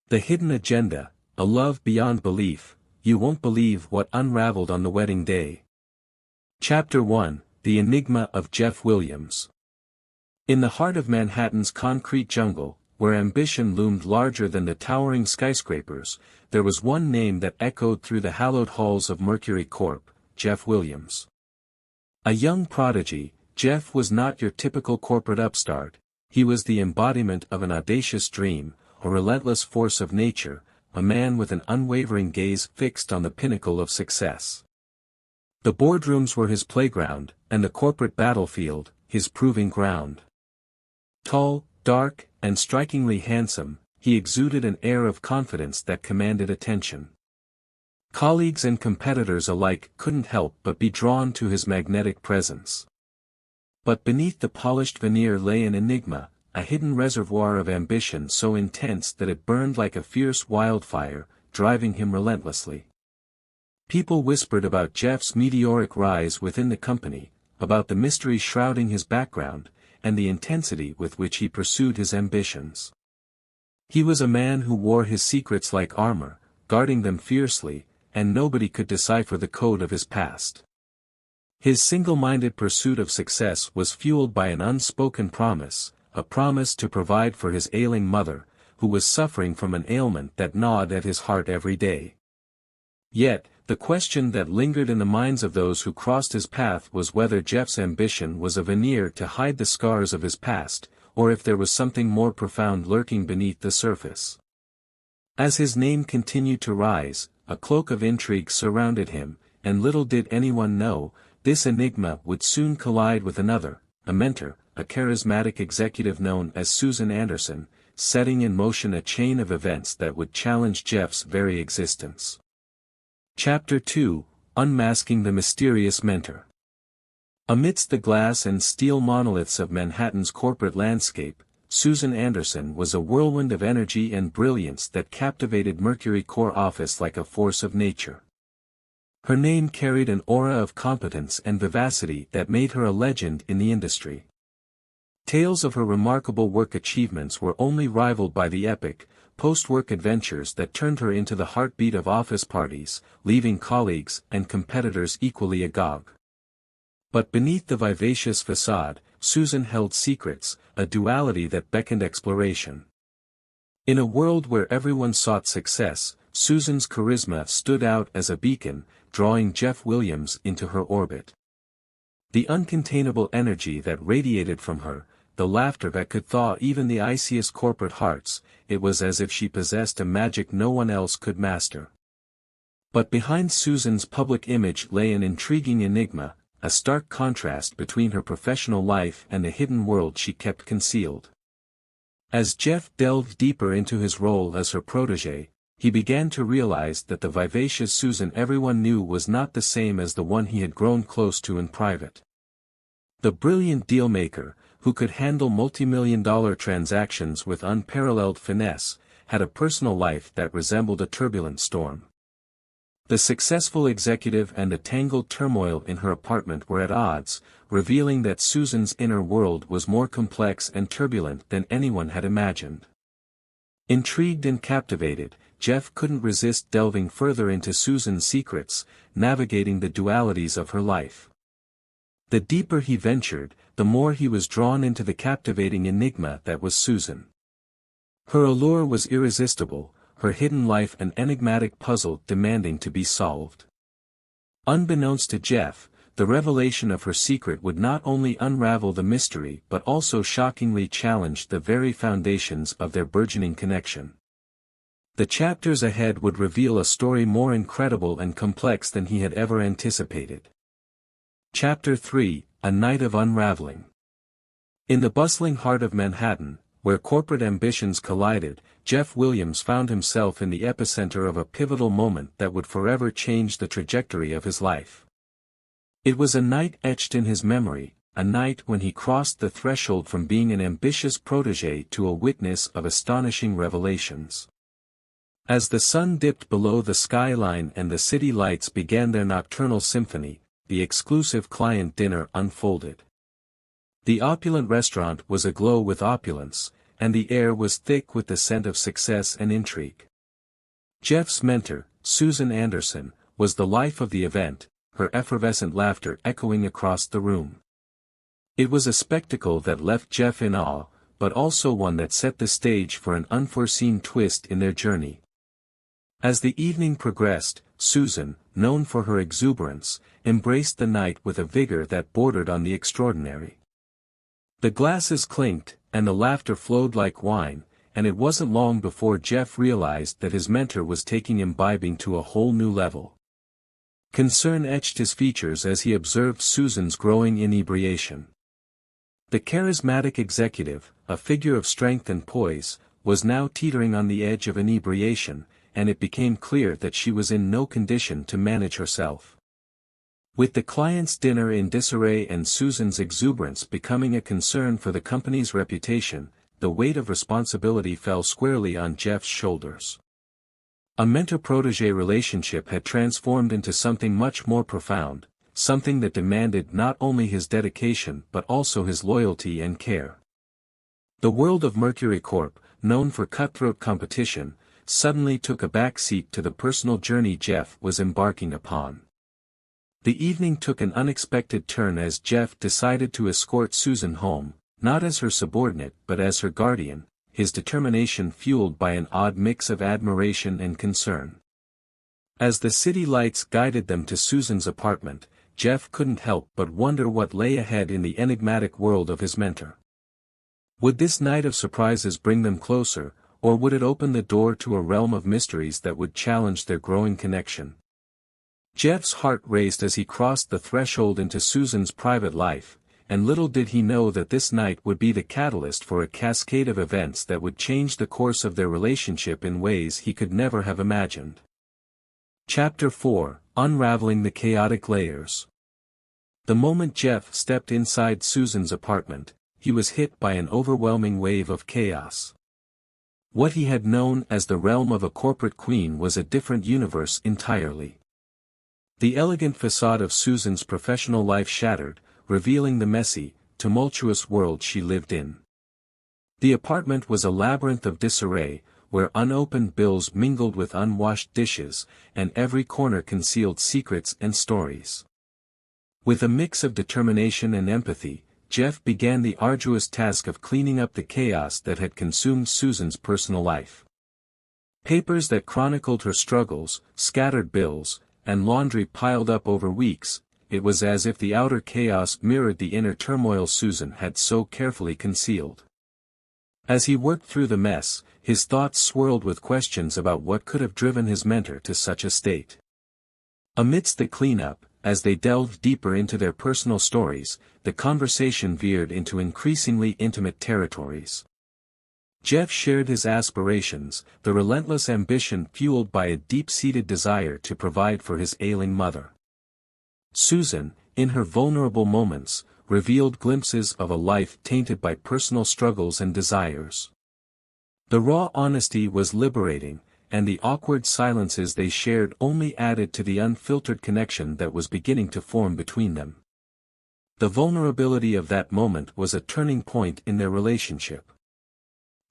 The hidden agenda, a love beyond belief, you won't believe what unraveled on the wedding day. Chapter 1, The Enigma of Jeff Williams. In the heart of Manhattan's concrete jungle, where ambition loomed larger than the towering skyscrapers, there was one name that echoed through the hallowed halls of Mercury Corp., Jeff Williams. A young prodigy, Jeff was not your typical corporate upstart. He was the embodiment of an audacious dream, a relentless force of nature, a man with an unwavering gaze fixed on the pinnacle of success. The boardrooms were his playground, and the corporate battlefield, his proving ground. Tall, dark, and strikingly handsome, he exuded an air of confidence that commanded attention. Colleagues and competitors alike couldn't help but be drawn to his magnetic presence. But beneath the polished veneer lay an enigma, a hidden reservoir of ambition so intense that it burned like a fierce wildfire, driving him relentlessly. People whispered about Jeff's meteoric rise within the company, about the mystery shrouding his background, and the intensity with which he pursued his ambitions. He was a man who wore his secrets like armor, guarding them fiercely, and nobody could decipher the code of his past. His single-minded pursuit of success was fueled by an unspoken promise, a promise to provide for his ailing mother, who was suffering from an ailment that gnawed at his heart every day. Yet, the question that lingered in the minds of those who crossed his path was whether Jeff's ambition was a veneer to hide the scars of his past, or if there was something more profound lurking beneath the surface. As his name continued to rise, a cloak of intrigue surrounded him, and little did anyone know, this enigma would soon collide with another, a mentor, a charismatic executive known as Susan Anderson, setting in motion a chain of events that would challenge Jeff's very existence. Chapter 2, Unmasking the Mysterious Mentor. Amidst the glass and steel monoliths of Manhattan's corporate landscape, Susan Anderson was a whirlwind of energy and brilliance that captivated Mercury Corps office like a force of nature. Her name carried an aura of competence and vivacity that made her a legend in the industry. Tales of her remarkable work achievements were only rivaled by the epic, post-work adventures that turned her into the heartbeat of office parties, leaving colleagues and competitors equally agog. But beneath the vivacious facade, Susan held secrets, a duality that beckoned exploration. In a world where everyone sought success, Susan's charisma stood out as a beacon, drawing Jeff Williams into her orbit. The uncontainable energy that radiated from her, the laughter that could thaw even the iciest corporate hearts, it was as if she possessed a magic no one else could master. But behind Susan's public image lay an intriguing enigma, a stark contrast between her professional life and the hidden world she kept concealed. As Jeff delved deeper into his role as her protégé, he began to realize that the vivacious Susan everyone knew was not the same as the one he had grown close to in private. The brilliant dealmaker, who could handle multi-million-dollar transactions with unparalleled finesse, had a personal life that resembled a turbulent storm. The successful executive and the tangled turmoil in her apartment were at odds, revealing that Susan's inner world was more complex and turbulent than anyone had imagined. Intrigued and captivated, Jeff couldn't resist delving further into Susan's secrets, navigating the dualities of her life. The deeper he ventured, the more he was drawn into the captivating enigma that was Susan. Her allure was irresistible, her hidden life an enigmatic puzzle demanding to be solved. Unbeknownst to Jeff, the revelation of her secret would not only unravel the mystery but also shockingly challenge the very foundations of their burgeoning connection. The chapters ahead would reveal a story more incredible and complex than he had ever anticipated. Chapter 3, A Night of Unraveling. In the bustling heart of Manhattan, where corporate ambitions collided, Jeff Williams found himself in the epicenter of a pivotal moment that would forever change the trajectory of his life. It was a night etched in his memory, a night when he crossed the threshold from being an ambitious protégé to a witness of astonishing revelations. As the sun dipped below the skyline and the city lights began their nocturnal symphony, the exclusive client dinner unfolded. The opulent restaurant was aglow with opulence, and the air was thick with the scent of success and intrigue. Jeff's mentor, Susan Anderson, was the life of the event, her effervescent laughter echoing across the room. It was a spectacle that left Jeff in awe, but also one that set the stage for an unforeseen twist in their journey. As the evening progressed, Susan, known for her exuberance, embraced the night with a vigor that bordered on the extraordinary. The glasses clinked, and the laughter flowed like wine, and it wasn't long before Jeff realized that his mentor was taking imbibing to a whole new level. Concern etched his features as he observed Susan's growing inebriation. The charismatic executive, a figure of strength and poise, was now teetering on the edge of inebriation, and it became clear that she was in no condition to manage herself. With the client's dinner in disarray and Susan's exuberance becoming a concern for the company's reputation, the weight of responsibility fell squarely on Jeff's shoulders. A mentor-protégé relationship had transformed into something much more profound, something that demanded not only his dedication but also his loyalty and care. The world of Mercury Corp., known for cutthroat competition, suddenly took a back seat to the personal journey Jeff was embarking upon. The evening took an unexpected turn as Jeff decided to escort Susan home, not as her subordinate but as her guardian, his determination fueled by an odd mix of admiration and concern. As the city lights guided them to Susan's apartment, Jeff couldn't help but wonder what lay ahead in the enigmatic world of his mentor. Would this night of surprises bring them closer, or would it open the door to a realm of mysteries that would challenge their growing connection? Jeff's heart raced as he crossed the threshold into Susan's private life, and little did he know that this night would be the catalyst for a cascade of events that would change the course of their relationship in ways he could never have imagined. Chapter 4: Unraveling the Chaotic Layers. The moment Jeff stepped inside Susan's apartment, he was hit by an overwhelming wave of chaos. What he had known as the realm of a corporate queen was a different universe entirely. The elegant facade of Susan's professional life shattered, revealing the messy, tumultuous world she lived in. The apartment was a labyrinth of disarray, where unopened bills mingled with unwashed dishes, and every corner concealed secrets and stories. With a mix of determination and empathy, Jeff began the arduous task of cleaning up the chaos that had consumed Susan's personal life. Papers that chronicled her struggles, scattered bills, and laundry piled up over weeks. It was as if the outer chaos mirrored the inner turmoil Susan had so carefully concealed. As he worked through the mess, his thoughts swirled with questions about what could have driven his mentor to such a state. Amidst the cleanup, as they delved deeper into their personal stories, the conversation veered into increasingly intimate territories. Jeff shared his aspirations, the relentless ambition fueled by a deep-seated desire to provide for his ailing mother. Susan, in her vulnerable moments, revealed glimpses of a life tainted by personal struggles and desires. The raw honesty was liberating, and the awkward silences they shared only added to the unfiltered connection that was beginning to form between them. The vulnerability of that moment was a turning point in their relationship.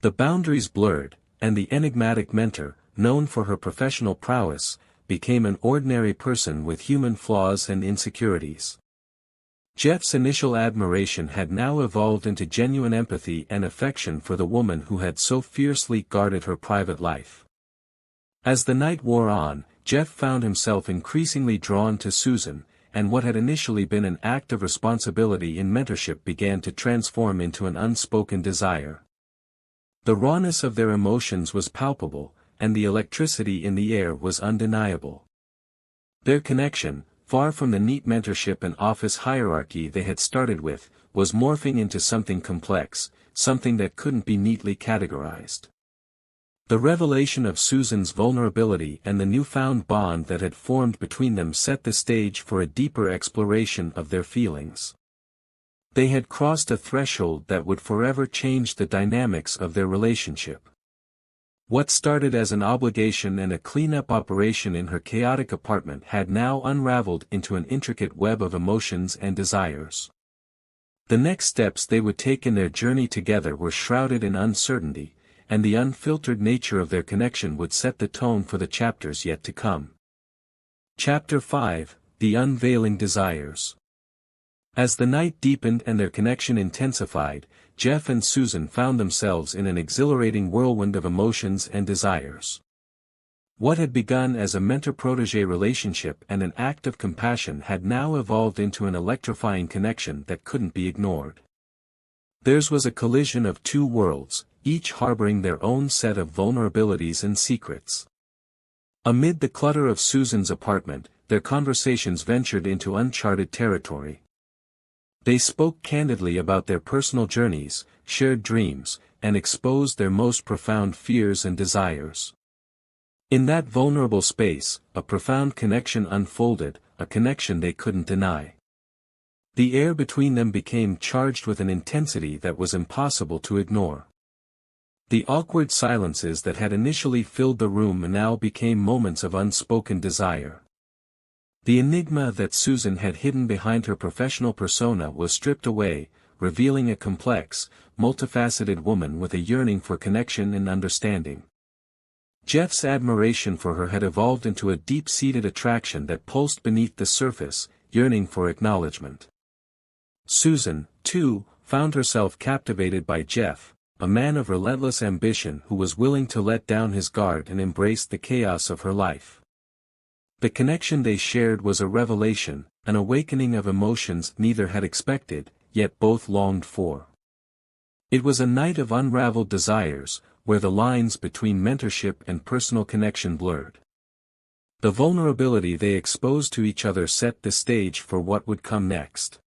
The boundaries blurred, and the enigmatic mentor, known for her professional prowess, became an ordinary person with human flaws and insecurities. Jeff's initial admiration had now evolved into genuine empathy and affection for the woman who had so fiercely guarded her private life. As the night wore on, Jeff found himself increasingly drawn to Susan, and what had initially been an act of responsibility in mentorship began to transform into an unspoken desire. The rawness of their emotions was palpable, and the electricity in the air was undeniable. Their connection, far from the neat mentorship and office hierarchy they had started with, was morphing into something complex, something that couldn't be neatly categorized. The revelation of Susan's vulnerability and the newfound bond that had formed between them set the stage for a deeper exploration of their feelings. They had crossed a threshold that would forever change the dynamics of their relationship. What started as an obligation and a cleanup operation in her chaotic apartment had now unraveled into an intricate web of emotions and desires. The next steps they would take in their journey together were shrouded in uncertainty, and the unfiltered nature of their connection would set the tone for the chapters yet to come. Chapter 5, The Unveiling Desires. As the night deepened and their connection intensified, Jeff and Susan found themselves in an exhilarating whirlwind of emotions and desires. What had begun as a mentor-protege relationship and an act of compassion had now evolved into an electrifying connection that couldn't be ignored. Theirs was a collision of two worlds, each harboring their own set of vulnerabilities and secrets. Amid the clutter of Susan's apartment, their conversations ventured into uncharted territory. They spoke candidly about their personal journeys, shared dreams, and exposed their most profound fears and desires. In that vulnerable space, a profound connection unfolded, a connection they couldn't deny. The air between them became charged with an intensity that was impossible to ignore. The awkward silences that had initially filled the room now became moments of unspoken desire. The enigma that Susan had hidden behind her professional persona was stripped away, revealing a complex, multifaceted woman with a yearning for connection and understanding. Jeff's admiration for her had evolved into a deep-seated attraction that pulsed beneath the surface, yearning for acknowledgement. Susan, too, found herself captivated by Jeff, a man of relentless ambition who was willing to let down his guard and embrace the chaos of her life. The connection they shared was a revelation, an awakening of emotions neither had expected, yet both longed for. It was a night of unraveled desires, where the lines between mentorship and personal connection blurred. The vulnerability they exposed to each other set the stage for what would come next.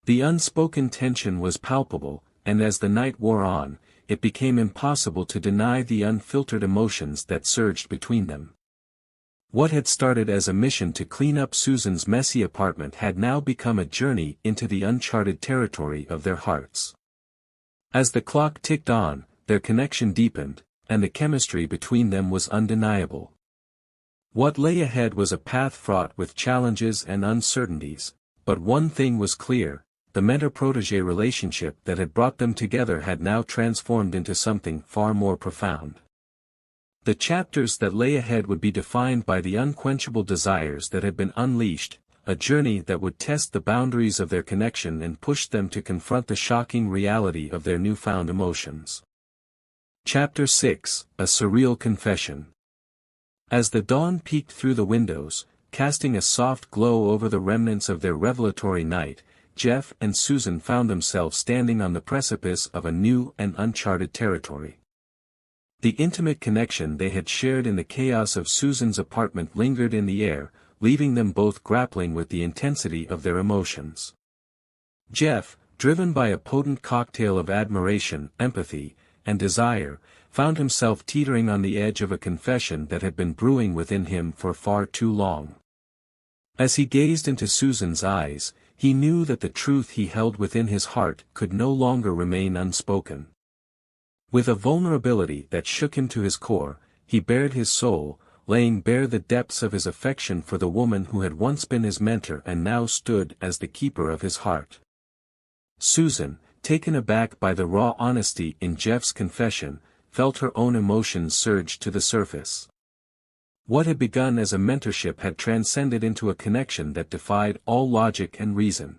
The unspoken tension was palpable, and as the night wore on, it became impossible to deny the unfiltered emotions that surged between them. What had started as a mission to clean up Susan's messy apartment had now become a journey into the uncharted territory of their hearts. As the clock ticked on, their connection deepened, and the chemistry between them was undeniable. What lay ahead was a path fraught with challenges and uncertainties, but one thing was clear: the mentor-protege relationship that had brought them together had now transformed into something far more profound. The chapters that lay ahead would be defined by the unquenchable desires that had been unleashed, a journey that would test the boundaries of their connection and push them to confront the shocking reality of their newfound emotions. Chapter 6, A Surreal Confession. As the dawn peeked through the windows, casting a soft glow over the remnants of their revelatory night, Jeff and Susan found themselves standing on the precipice of a new and uncharted territory. The intimate connection they had shared in the chaos of Susan's apartment lingered in the air, leaving them both grappling with the intensity of their emotions. Jeff, driven by a potent cocktail of admiration, empathy, and desire, found himself teetering on the edge of a confession that had been brewing within him for far too long. As he gazed into Susan's eyes, he knew that the truth he held within his heart could no longer remain unspoken. With a vulnerability that shook him to his core, he bared his soul, laying bare the depths of his affection for the woman who had once been his mentor and now stood as the keeper of his heart. Susan, taken aback by the raw honesty in Jeff's confession, felt her own emotions surge to the surface. What had begun as a mentorship had transcended into a connection that defied all logic and reason.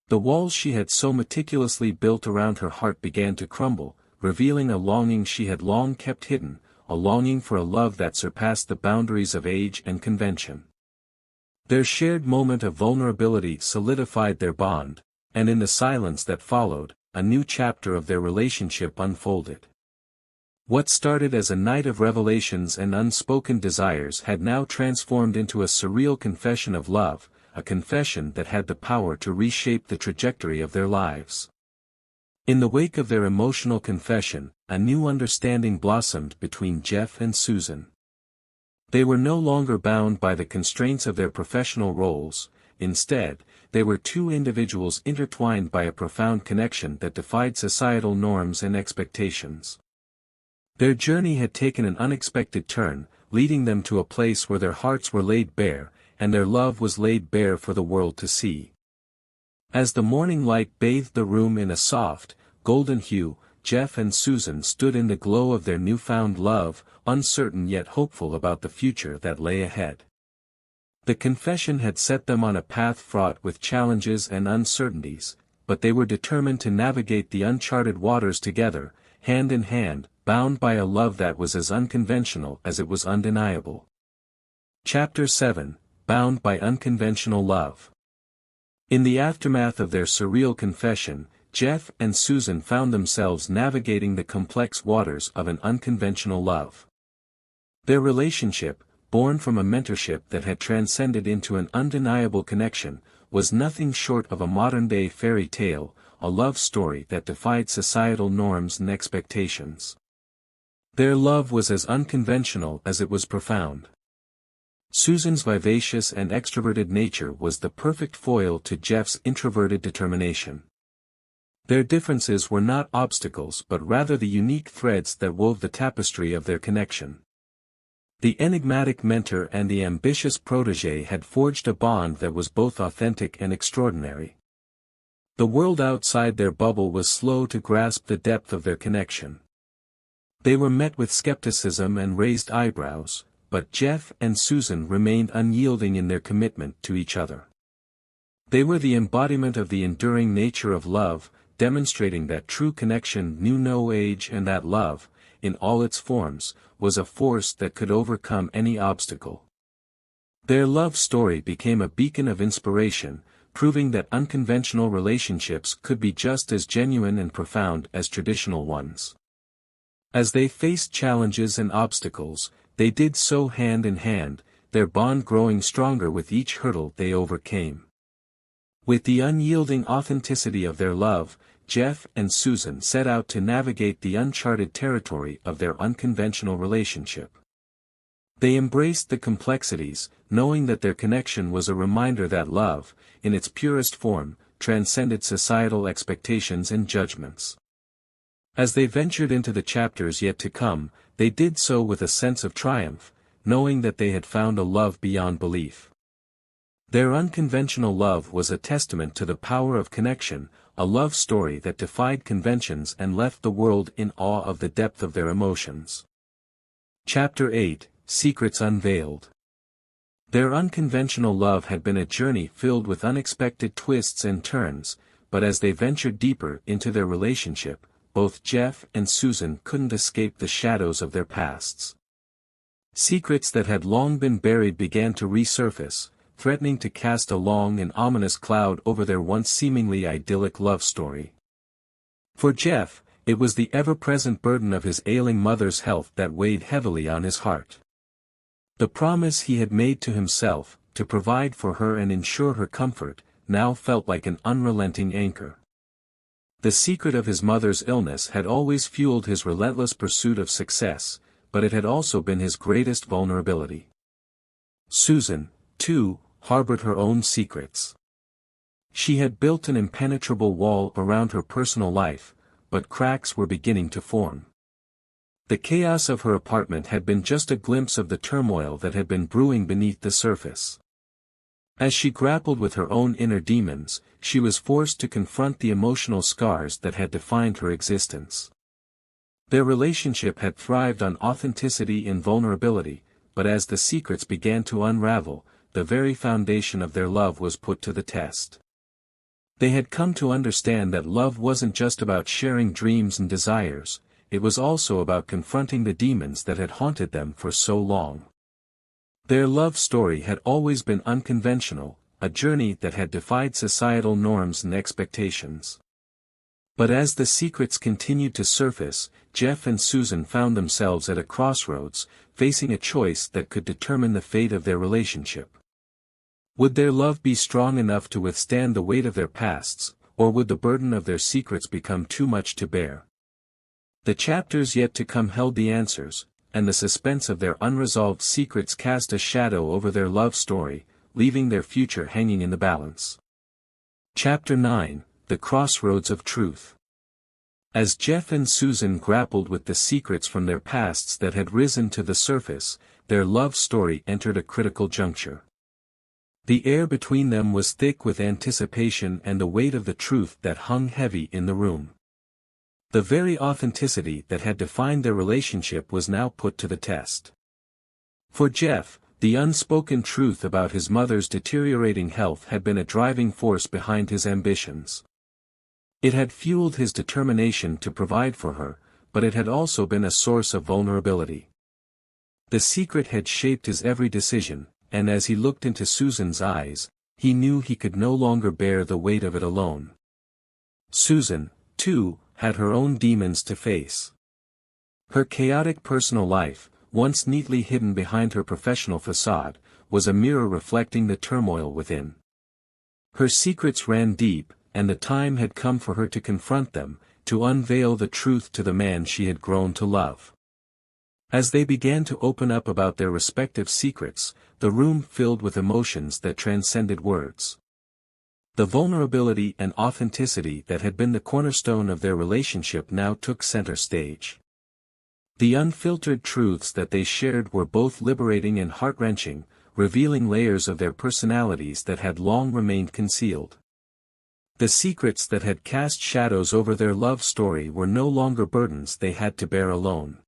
The walls she had so meticulously built around her heart began to crumble, revealing a longing she had long kept hidden, a longing for a love that surpassed the boundaries of age and convention. Their shared moment of vulnerability solidified their bond, and in the silence that followed, a new chapter of their relationship unfolded. What started as a night of revelations and unspoken desires had now transformed into a surreal confession of love, a confession that had the power to reshape the trajectory of their lives. In the wake of their emotional confession, a new understanding blossomed between Jeff and Susan. They were no longer bound by the constraints of their professional roles. Instead, they were two individuals intertwined by a profound connection that defied societal norms and expectations. Their journey had taken an unexpected turn, leading them to a place where their hearts were laid bare, and their love was laid bare for the world to see. As the morning light bathed the room in a soft, golden hue, Jeff and Susan stood in the glow of their newfound love, uncertain yet hopeful about the future that lay ahead. The confession had set them on a path fraught with challenges and uncertainties, but they were determined to navigate the uncharted waters together, hand in hand, bound by a love that was as unconventional as it was undeniable. Chapter 7, Bound by Unconventional Love. In the aftermath of their surreal confession, Jeff and Susan found themselves navigating the complex waters of an unconventional love. Their relationship, born from a mentorship that had transcended into an undeniable connection, was nothing short of a modern-day fairy tale, a love story that defied societal norms and expectations. Their love was as unconventional as it was profound. Susan's vivacious and extroverted nature was the perfect foil to Jeff's introverted determination. Their differences were not obstacles but rather the unique threads that wove the tapestry of their connection. The enigmatic mentor and the ambitious protege had forged a bond that was both authentic and extraordinary. The world outside their bubble was slow to grasp the depth of their connection. They were met with skepticism and raised eyebrows, but Jeff and Susan remained unyielding in their commitment to each other. They were the embodiment of the enduring nature of love, demonstrating that true connection knew no age and that love, in all its forms, was a force that could overcome any obstacle. Their love story became a beacon of inspiration, proving that unconventional relationships could be just as genuine and profound as traditional ones. As they faced challenges and obstacles, they did so hand in hand, their bond growing stronger with each hurdle they overcame. With the unyielding authenticity of their love, Jeff and Susan set out to navigate the uncharted territory of their unconventional relationship. They embraced the complexities, knowing that their connection was a reminder that love, in its purest form, transcended societal expectations and judgments. As they ventured into the chapters yet to come, they did so with a sense of triumph, knowing that they had found a love beyond belief. Their unconventional love was a testament to the power of connection, a love story that defied conventions and left the world in awe of the depth of their emotions. Chapter 8, Secrets Unveiled. Their unconventional love had been a journey filled with unexpected twists and turns, but as they ventured deeper into their relationship, both Jeff and Susan couldn't escape the shadows of their pasts. Secrets that had long been buried began to resurface, threatening to cast a long and ominous cloud over their once seemingly idyllic love story. For Jeff, it was the ever-present burden of his ailing mother's health that weighed heavily on his heart. The promise he had made to himself, to provide for her and ensure her comfort, now felt like an unrelenting anchor. The secret of his mother's illness had always fueled his relentless pursuit of success, but it had also been his greatest vulnerability. Susan, too, harbored her own secrets. She had built an impenetrable wall around her personal life, but cracks were beginning to form. The chaos of her apartment had been just a glimpse of the turmoil that had been brewing beneath the surface. As she grappled with her own inner demons, she was forced to confront the emotional scars that had defined her existence. Their relationship had thrived on authenticity and vulnerability, but as the secrets began to unravel, the very foundation of their love was put to the test. They had come to understand that love wasn't just about sharing dreams and desires, it was also about confronting the demons that had haunted them for so long. Their love story had always been unconventional, a journey that had defied societal norms and expectations. But as the secrets continued to surface, Jeff and Susan found themselves at a crossroads, facing a choice that could determine the fate of their relationship. Would their love be strong enough to withstand the weight of their pasts, or would the burden of their secrets become too much to bear? The chapters yet to come held the answers, and the suspense of their unresolved secrets cast a shadow over their love story, leaving their future hanging in the balance. Chapter 9, The Crossroads of Truth. As Jeff and Susan grappled with the secrets from their pasts that had risen to the surface, their love story entered a critical juncture. The air between them was thick with anticipation and the weight of the truth that hung heavy in the room. The very authenticity that had defined their relationship was now put to the test. For Jeff, the unspoken truth about his mother's deteriorating health had been a driving force behind his ambitions. It had fueled his determination to provide for her, but it had also been a source of vulnerability. The secret had shaped his every decision, and as he looked into Susan's eyes, he knew he could no longer bear the weight of it alone. Susan, too, had her own demons to face. Her chaotic personal life, once neatly hidden behind her professional facade, was a mirror reflecting the turmoil within. Her secrets ran deep, and the time had come for her to confront them, to unveil the truth to the man she had grown to love. As they began to open up about their respective secrets, the room filled with emotions that transcended words. The vulnerability and authenticity that had been the cornerstone of their relationship now took center stage. The unfiltered truths that they shared were both liberating and heart-wrenching, revealing layers of their personalities that had long remained concealed. The secrets that had cast shadows over their love story were no longer burdens they had to bear alone.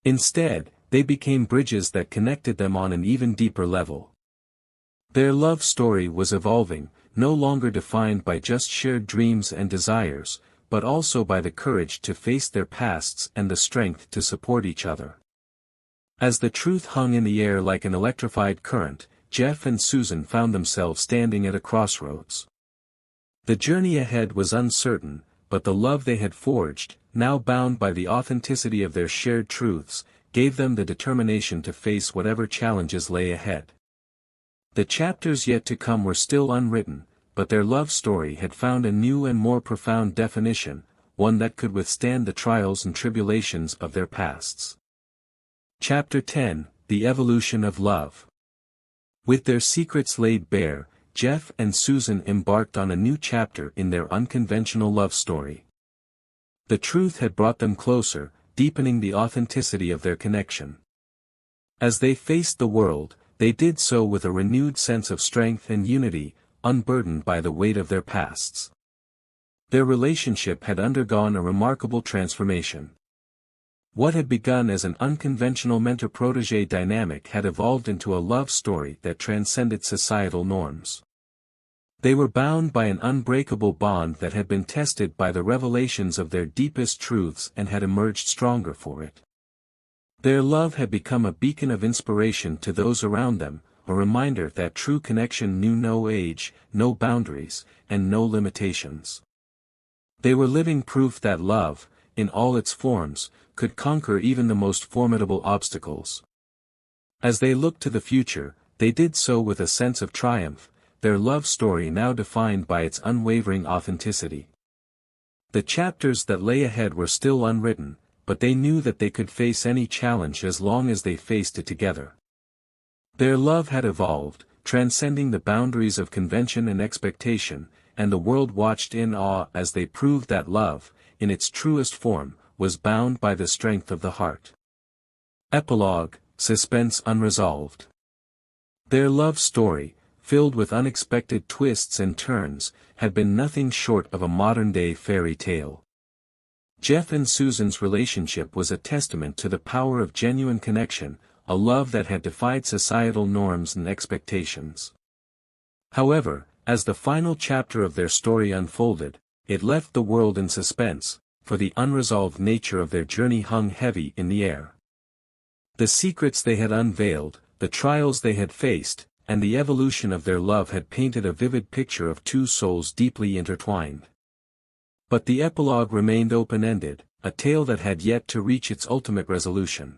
Instead, they became bridges that connected them on an even deeper level. Their love story was evolving, no longer defined by just shared dreams and desires, but also by the courage to face their pasts and the strength to support each other. As the truth hung in the air like an electrified current, Jeff and Susan found themselves standing at a crossroads. The journey ahead was uncertain, but the love they had forged, now bound by the authenticity of their shared truths, gave them the determination to face whatever challenges lay ahead. The chapters yet to come were still unwritten, but their love story had found a new and more profound definition, one that could withstand the trials and tribulations of their pasts. Chapter 10: The Evolution of Love. With their secrets laid bare, Jeff and Susan embarked on a new chapter in their unconventional love story. The truth had brought them closer, deepening the authenticity of their connection. As they faced the world, they did so with a renewed sense of strength and unity, unburdened by the weight of their pasts. Their relationship had undergone a remarkable transformation. What had begun as an unconventional mentor-protégé dynamic had evolved into a love story that transcended societal norms. They were bound by an unbreakable bond that had been tested by the revelations of their deepest truths and had emerged stronger for it. Their love had become a beacon of inspiration to those around them, a reminder that true connection knew no age, no boundaries, and no limitations. They were living proof that love, in all its forms, could conquer even the most formidable obstacles. As they looked to the future, they did so with a sense of triumph, their love story now defined by its unwavering authenticity. The chapters that lay ahead were still unwritten, but they knew that they could face any challenge as long as they faced it together. Their love had evolved, transcending the boundaries of convention and expectation, and the world watched in awe as they proved that love, in its truest form, was bound by the strength of the heart. Epilogue: Suspense unresolved. Their love story, filled with unexpected twists and turns, had been nothing short of a modern-day fairy tale. Jeff and Susan's relationship was a testament to the power of genuine connection, a love that had defied societal norms and expectations. However, as the final chapter of their story unfolded, it left the world in suspense, for the unresolved nature of their journey hung heavy in the air. The secrets they had unveiled, the trials they had faced, and the evolution of their love had painted a vivid picture of two souls deeply intertwined. But the epilogue remained open-ended, a tale that had yet to reach its ultimate resolution.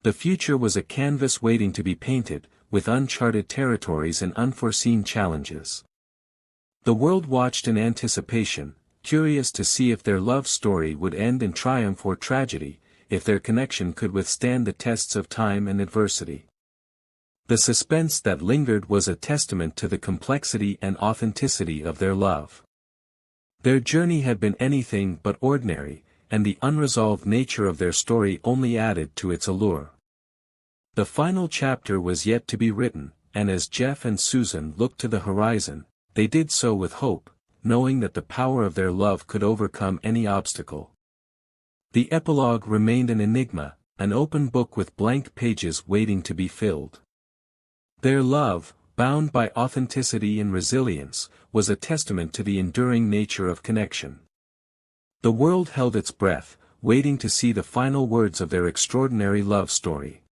The future was a canvas waiting to be painted, with uncharted territories and unforeseen challenges. The world watched in anticipation, curious to see if their love story would end in triumph or tragedy, if their connection could withstand the tests of time and adversity. The suspense that lingered was a testament to the complexity and authenticity of their love. Their journey had been anything but ordinary, and the unresolved nature of their story only added to its allure. The final chapter was yet to be written, and as Jeff and Susan looked to the horizon, they did so with hope, knowing that the power of their love could overcome any obstacle. The epilogue remained an enigma, an open book with blank pages waiting to be filled. Their love, bound by authenticity and resilience, was a testament to the enduring nature of connection. The world held its breath, waiting to see the final words of their extraordinary love story.